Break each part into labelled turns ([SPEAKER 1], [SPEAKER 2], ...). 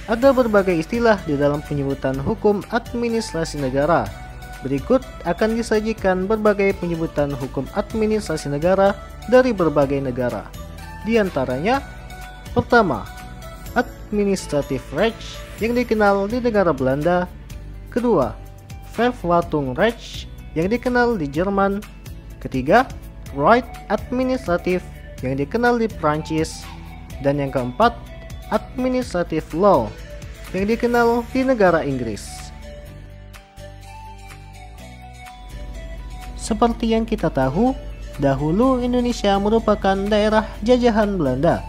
[SPEAKER 1] Ada berbagai istilah di dalam penyebutan hukum administrasi negara. Berikut akan disajikan berbagai penyebutan hukum administrasi negara dari berbagai negara. Di antaranya, pertama, Administrative Recht yang dikenal di negara Belanda. Kedua, Verwaltungsrecht yang dikenal di Jerman. Ketiga, Right Administrative yang dikenal di Prancis. Dan yang keempat, Administrative Law yang dikenal di negara Inggris. Seperti yang kita tahu, dahulu Indonesia merupakan daerah jajahan Belanda,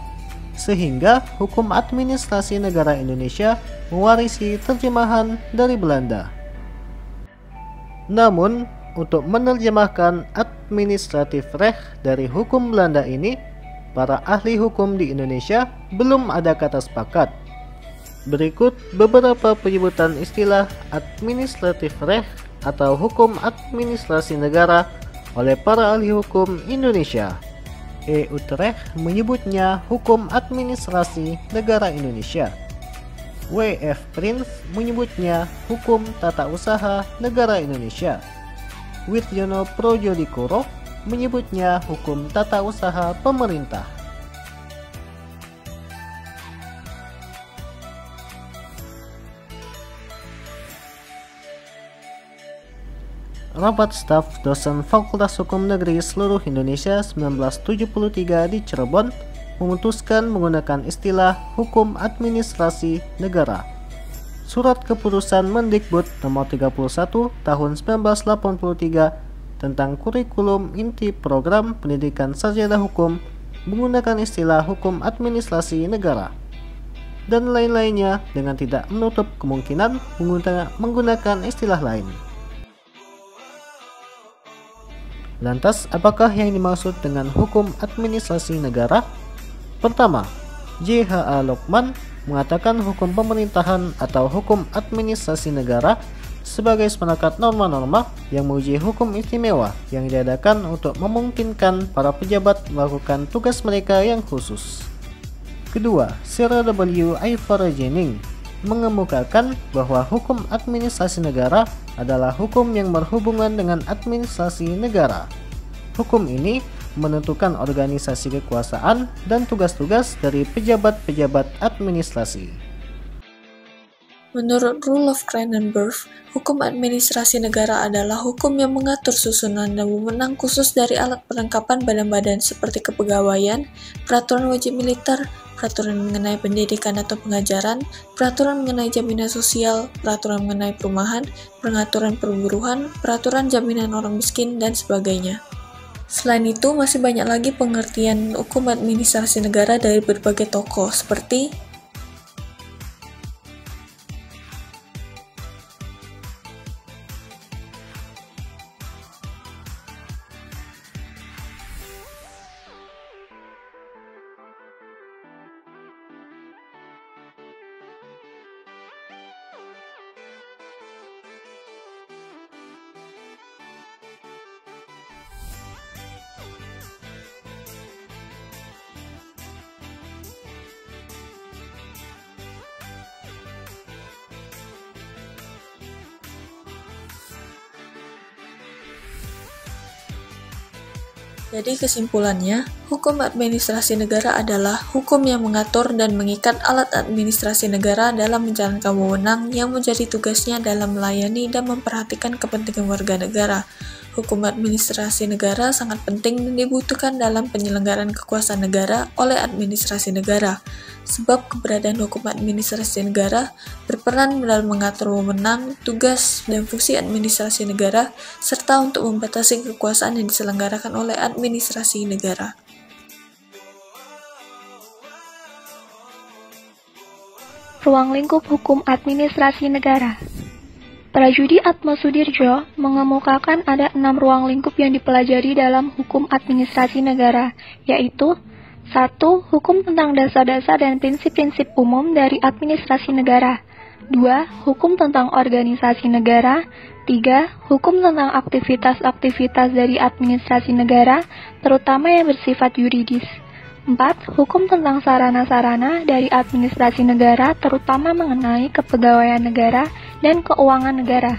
[SPEAKER 1] sehingga hukum administrasi negara Indonesia mewarisi terjemahan dari Belanda. Namun, untuk menerjemahkan Administrative Recht dari hukum Belanda ini, para ahli hukum di Indonesia belum ada kata sepakat. Berikut beberapa penyebutan istilah Administrative Recht atau hukum administrasi negara oleh para ahli hukum Indonesia. E. Utrecht menyebutnya hukum administrasi negara Indonesia. W. F. Prince menyebutnya hukum tata usaha negara Indonesia. Widjono Projodikoro menyebutnya hukum tata usaha pemerintah. Rapat Staf Dosen Fakultas Hukum Negeri Seluruh Indonesia 1973 di Cirebon memutuskan menggunakan istilah hukum administrasi negara. Surat Keputusan Mendikbud nomor 31 tahun 1983 tentang kurikulum inti program pendidikan sarjana hukum menggunakan istilah hukum administrasi negara dan lain-lainnya dengan tidak menutup kemungkinan menggunakan istilah lain. Lantas, apakah yang dimaksud dengan hukum administrasi negara? Pertama, J.H.A. Lokman mengatakan hukum pemerintahan atau hukum administrasi negara sebagai seperangkat norma-norma yang menguji hukum istimewa yang diadakan untuk memungkinkan para pejabat melakukan tugas mereka yang khusus. Kedua, Sir W. Ivor Jennings mengemukakan bahwa hukum administrasi negara adalah hukum yang berhubungan dengan administrasi negara. Hukum ini menentukan organisasi kekuasaan dan tugas-tugas dari pejabat-pejabat administrasi.
[SPEAKER 2] Menurut Rule of Cronenberg, hukum administrasi negara adalah hukum yang mengatur susunan dan wewenang khusus dari alat perlengkapan badan-badan seperti kepegawaian, peraturan wajib militer, peraturan mengenai pendidikan atau pengajaran, peraturan mengenai jaminan sosial, peraturan mengenai perumahan, pengaturan perburuhan, peraturan jaminan orang miskin, dan sebagainya. Selain itu, masih banyak lagi pengertian hukum administrasi negara dari berbagai tokoh seperti Jadi kesimpulannya, hukum administrasi negara adalah hukum yang mengatur dan mengikat alat administrasi negara dalam menjalankan wewenang yang menjadi tugasnya dalam melayani dan memperhatikan kepentingan warga negara. Hukum administrasi negara sangat penting dan dibutuhkan dalam penyelenggaraan kekuasaan negara oleh administrasi negara, sebab keberadaan hukum administrasi negara berperan dalam mengatur wewenang, tugas, dan fungsi administrasi negara, serta untuk membatasi kekuasaan yang diselenggarakan oleh administrasi negara.
[SPEAKER 3] Ruang lingkup hukum administrasi negara. Prajudi Atmosudirjo mengemukakan ada 6 ruang lingkup yang dipelajari dalam hukum administrasi negara, yaitu 1. Hukum tentang dasar-dasar dan prinsip-prinsip umum dari administrasi negara. 2. Hukum tentang organisasi negara. 3. Hukum tentang aktivitas-aktivitas dari administrasi negara, terutama yang bersifat yuridis. 4. Hukum tentang sarana-sarana dari administrasi negara, terutama mengenai kepegawaian negara dan keuangan negara.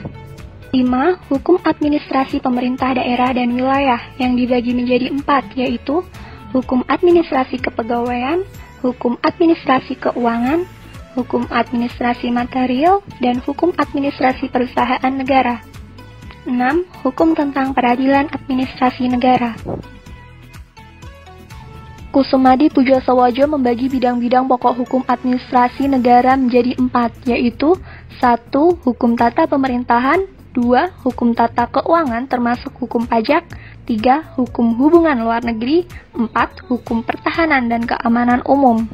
[SPEAKER 3] 5. Hukum administrasi pemerintah daerah dan wilayah yang dibagi menjadi 4, yaitu hukum administrasi kepegawaian, hukum administrasi keuangan, hukum administrasi material, dan hukum administrasi perusahaan negara. 6. Hukum tentang peradilan administrasi negara. Kusumadi Pujasawajo membagi bidang-bidang pokok hukum administrasi negara menjadi 4, yaitu 1. Hukum tata pemerintahan, 2. Hukum tata keuangan termasuk hukum pajak, 3. Hukum hubungan luar negeri, 4. Hukum pertahanan dan keamanan umum.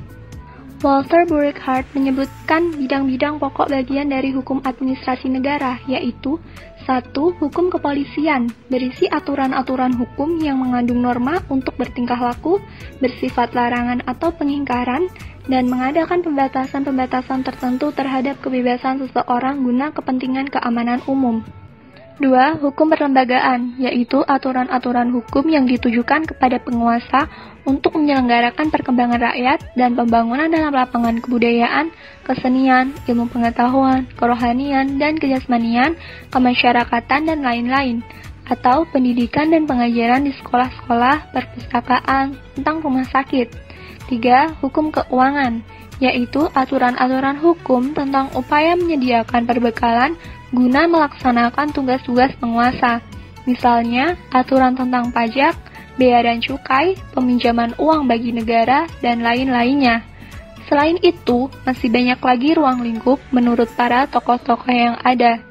[SPEAKER 3] Walter Burkhardt menyebutkan bidang-bidang pokok bagian dari hukum administrasi negara, yaitu 1. Hukum kepolisian, berisi aturan-aturan hukum yang mengandung norma untuk bertingkah laku, bersifat larangan atau pengingkaran, dan mengadakan pembatasan-pembatasan tertentu terhadap kebebasan seseorang guna kepentingan keamanan umum. 2. Hukum perlembagaan, yaitu aturan-aturan hukum yang ditujukan kepada penguasa untuk menyelenggarakan perkembangan rakyat dan pembangunan dalam lapangan kebudayaan, kesenian, ilmu pengetahuan, kerohanian, dan kejasmanian, kemasyarakatan, dan lain-lain, atau pendidikan dan pengajaran di sekolah-sekolah, perpustakaan, tentang rumah sakit. 3. Hukum keuangan, yaitu aturan-aturan hukum tentang upaya menyediakan perbekalan guna melaksanakan tugas-tugas penguasa, misalnya aturan tentang pajak, bea dan cukai, peminjaman uang bagi negara, dan lain-lainnya. Selain itu, masih banyak lagi ruang lingkup menurut para tokoh-tokoh yang ada,